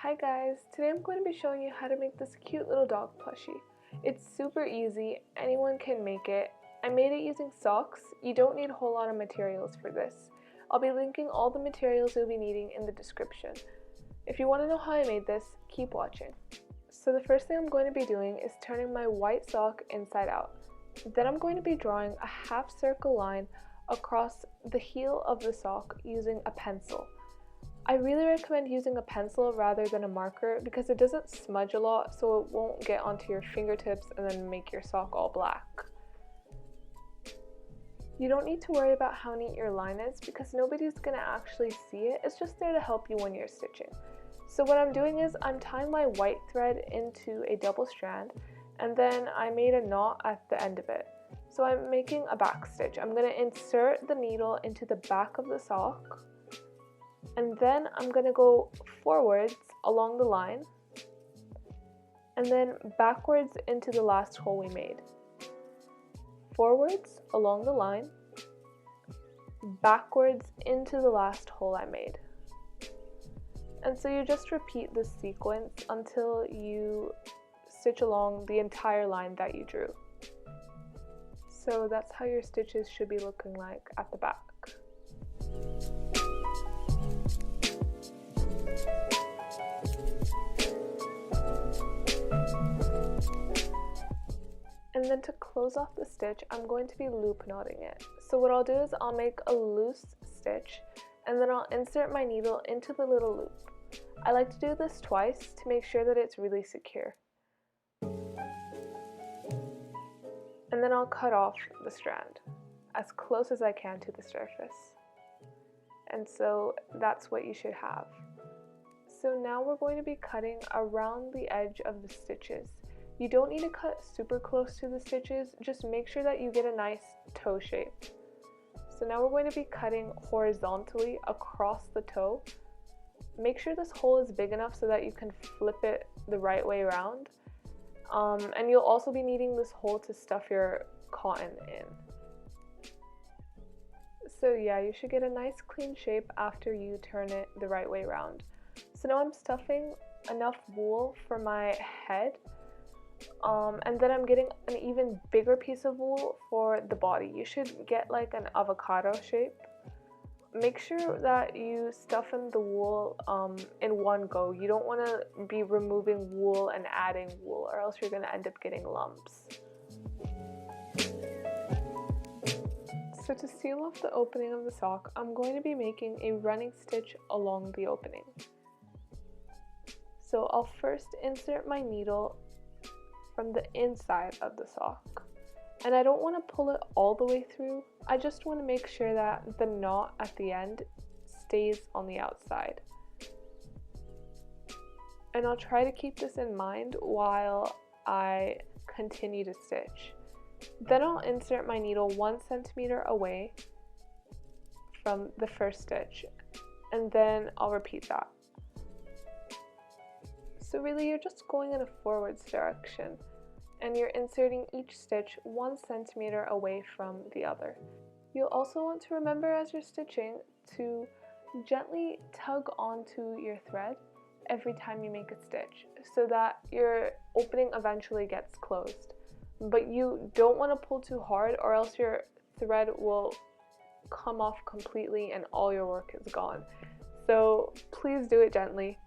Hi guys, today I'm going to be showing you how to make this cute little dog plushie. It's super easy, anyone can make it. I made it using socks. You don't need a whole lot of materials for this. I'll be linking all the materials you'll be needing in the description. If you want to know how I made this, keep watching. So the first thing I'm going to be doing is turning my white sock inside out. Then I'm going to be drawing a half circle line across the heel of the sock using a pencil. I really recommend using a pencil rather than a marker because it doesn't smudge a lot, so it won't get onto your fingertips and then make your sock all black. You don't need to worry about how neat your line is because nobody's going to actually see it. It's just there to help you when you're stitching. So what I'm doing is I'm tying my white thread into a double strand, and then I made a knot at the end of it. So I'm making a back stitch. I'm going to insert the needle into the back of the sock, and then I'm going to go forwards along the line and then backwards into the last hole we made. Forwards along the line, backwards into the last hole I made. And so you just repeat this sequence until you stitch along the entire line that you drew. So that's how your stitches should be looking like at the back. And then to close off the stitch, I'm going to be loop knotting it. So what I'll do is I'll make a loose stitch and then I'll insert my needle into the little loop. I like to do this twice to make sure that it's really secure. And then I'll cut off the strand as close as I can to the surface. And so that's what you should have. So now we're going to be cutting around the edge of the stitches. You don't need to cut super close to the stitches, just make sure that you get a nice toe shape. So now we're going to be cutting horizontally across the toe. Make sure this hole is big enough so that you can flip it the right way around. And you'll also be needing this hole to stuff your cotton in. So yeah, you should get a nice clean shape after you turn it the right way around. So now I'm stuffing enough wool for my head. And then I'm getting an even bigger piece of wool for the body. You should get like an avocado shape. Make sure that you stuff in the wool in one go. You don't want to be removing wool and adding wool, or else you're going to end up getting lumps. So to seal off the opening of the sock, I'm going to be making a running stitch along the opening. So I'll first insert my needle from the inside of the sock, and I don't want to pull it all the way through. I just want to make sure that the knot at the end stays on the outside, and I'll try to keep this in mind while I continue to stitch. Then I'll insert my needle 1 centimeter away from the first stitch, and then I'll repeat that. So really you're just going in a forwards direction, and you're inserting each stitch 1 centimeter away from the other. You'll also want to remember as you're stitching to gently tug onto your thread every time you make a stitch so that your opening eventually gets closed. But you don't want to pull too hard, or else your thread will come off completely and all your work is gone. So please do it gently.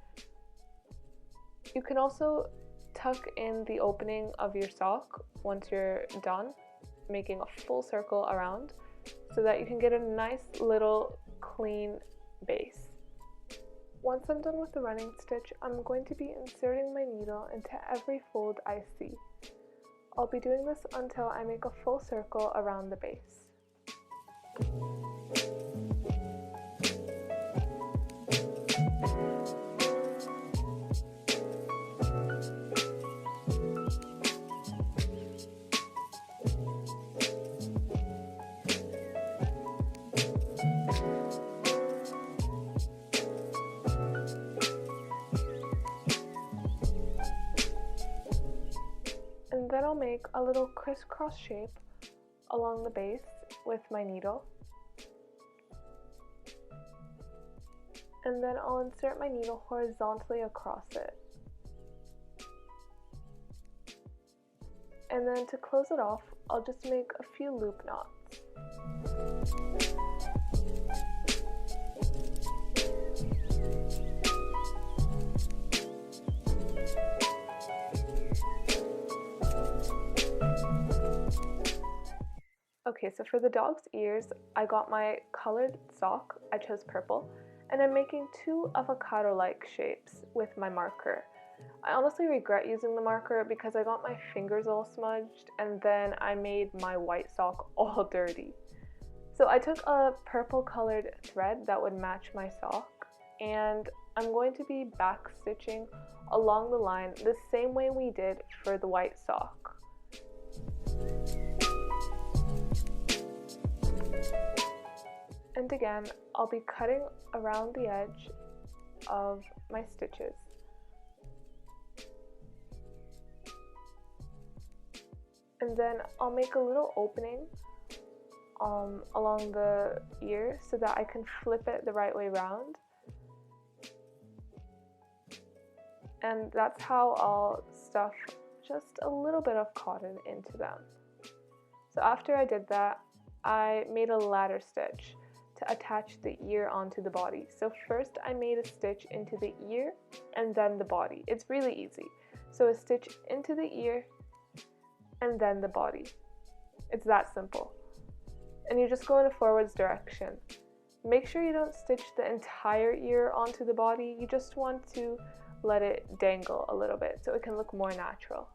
You can also tuck in the opening of your sock once you're done, making a full circle around so that you can get a nice little clean base. Once I'm done with the running stitch, I'm going to be inserting my needle into every fold I see. I'll be doing this until I make a full circle around the base. And then I'll make a little crisscross shape along the base with my needle. And then I'll insert my needle horizontally across it. And then to close it off, I'll just make a few loop knots. Okay, so for the dog's ears, I got my colored sock, I chose purple, and I'm making 2 avocado-like shapes with my marker. I honestly regret using the marker because I got my fingers all smudged and then I made my white sock all dirty. So I took a purple colored thread that would match my sock, and I'm going to be back stitching along the line the same way we did for the white sock. And again, I'll be cutting around the edge of my stitches. And then I'll make a little opening along the ear so that I can flip it the right way around. And that's how I'll stuff just a little bit of cotton into them. So after I did that, I made a ladder stitch to attach the ear onto the body. So first I made a stitch into the ear and then the body. It's really easy. So a stitch into the ear and then the body. It's that simple. And you just go in a forwards direction. Make sure you don't stitch the entire ear onto the body. You just want to let it dangle a little bit so it can look more natural.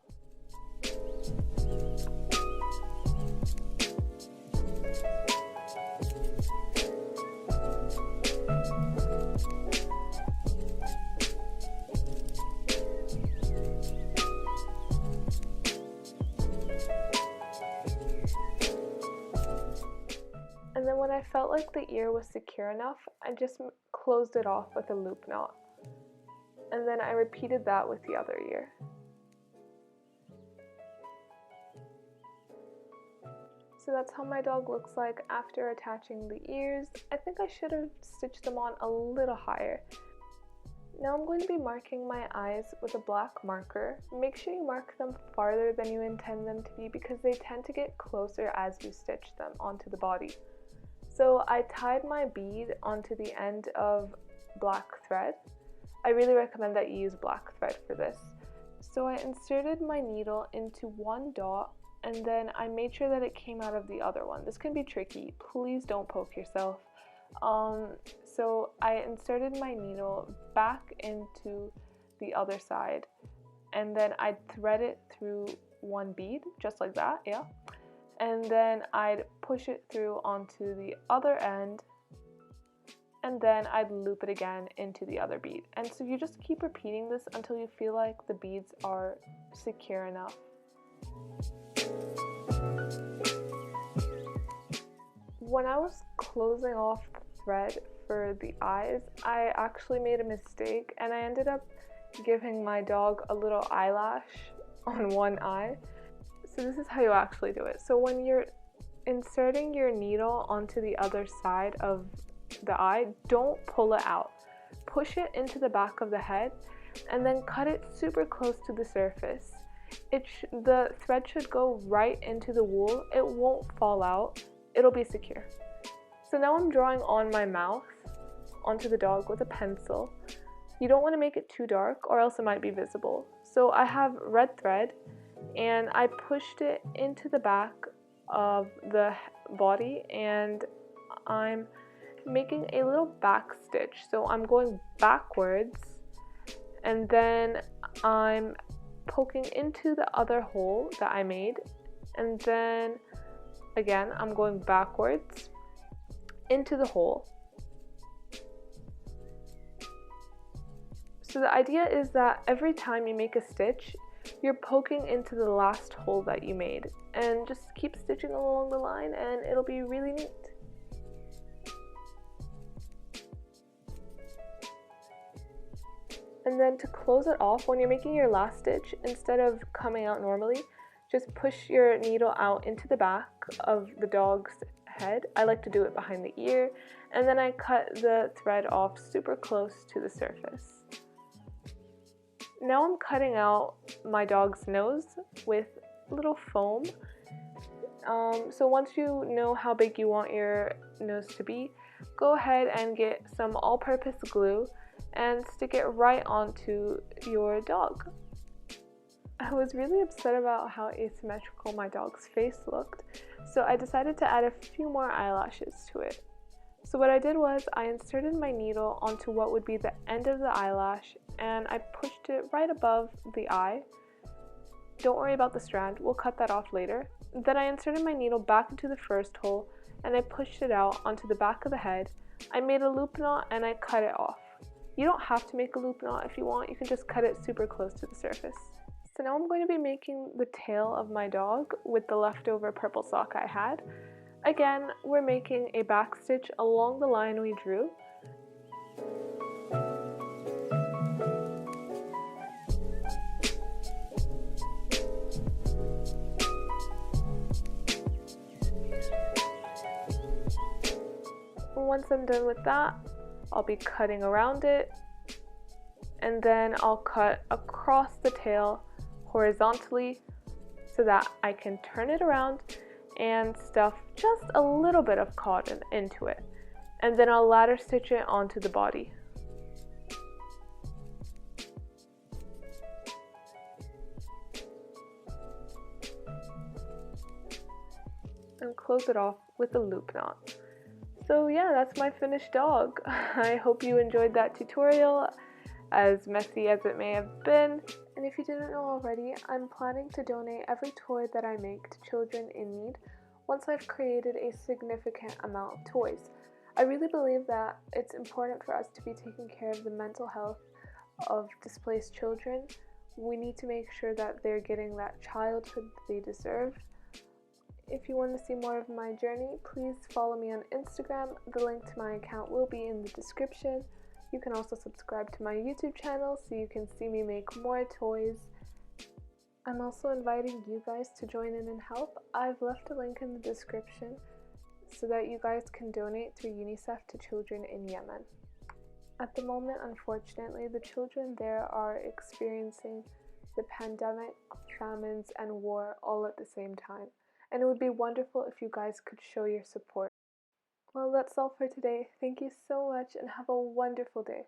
And then when I felt like the ear was secure enough, I just closed it off with a loop knot. And then I repeated that with the other ear. So that's how my dog looks like after attaching the ears. I think I should have stitched them on a little higher. Now I'm going to be marking my eyes with a black marker. Make sure you mark them farther than you intend them to be because they tend to get closer as you stitch them onto the body. So I tied my bead onto the end of black thread. I really recommend that you use black thread for this. So I inserted my needle into one dot and then I made sure that it came out of the other one. This can be tricky. Please don't poke yourself. So I inserted my needle back into the other side and then I'd thread it through one bead, just like that, yeah. And then I'd push it through onto the other end and then I'd loop it again into the other bead. And so you just keep repeating this until you feel like the beads are secure enough. When I was closing off the thread for the eyes, I actually made a mistake and I ended up giving my dog a little eyelash on one eye. So this is how you actually do it. So when you're inserting your needle onto the other side of the eye, don't pull it out. Push it into the back of the head and then cut it super close to the surface. The thread should go right into the wool. It won't fall out. It'll be secure. So now I'm drawing on my mouth onto the dog with a pencil. You don't want to make it too dark or else it might be visible. So I have red thread and I pushed it into the back of the body and I'm making a little back stitch. So I'm going backwards and then I'm poking into the other hole that I made, and then again I'm going backwards into the hole. So the idea is that every time you make a stitch, you're poking into the last hole that you made, and just keep stitching along the line and it'll be really neat. And then to close it off, when you're making your last stitch, instead of coming out normally, just push your needle out into the back of the dog's head. I like to do it behind the ear, and then I cut the thread off super close to the surface. Now I'm cutting out my dog's nose with little foam. So once you know how big you want your nose to be, go ahead and get some all-purpose glue and stick it right onto your dog. I was really upset about how asymmetrical my dog's face looked, so I decided to add a few more eyelashes to it. So what I did was I inserted my needle onto what would be the end of the eyelash, and I pushed it right above the eye. Don't worry about the strand, we'll cut that off later. Then I inserted my needle back into the first hole, and I pushed it out onto the back of the head. I made a loop knot and I cut it off. You don't have to make a loop knot if you want, you can just cut it super close to the surface. So now I'm going to be making the tail of my dog with the leftover purple sock I had. Again, we're making a back stitch along the line we drew. Once I'm done with that, I'll be cutting around it, and then I'll cut across the tail horizontally so that I can turn it around and stuff just a little bit of cotton into it, and then I'll ladder stitch it onto the body. And close it off with a loop knot. So yeah, that's my finished dog. I hope you enjoyed that tutorial, as messy as it may have been. And if you didn't know already, I'm planning to donate every toy that I make to children in need once I've created a significant amount of toys. I really believe that it's important for us to be taking care of the mental health of displaced children. We need to make sure that they're getting that childhood they deserve. If you want to see more of my journey, please follow me on Instagram. The link to my account will be in the description. You can also subscribe to my YouTube channel so you can see me make more toys. I'm also inviting you guys to join in and help. I've left a link in the description so that you guys can donate through UNICEF to children in Yemen. At the moment, unfortunately, the children there are experiencing the pandemic, famines, and war all at the same time. And it would be wonderful if you guys could show your support. Well, that's all for today. Thank you so much and have a wonderful day.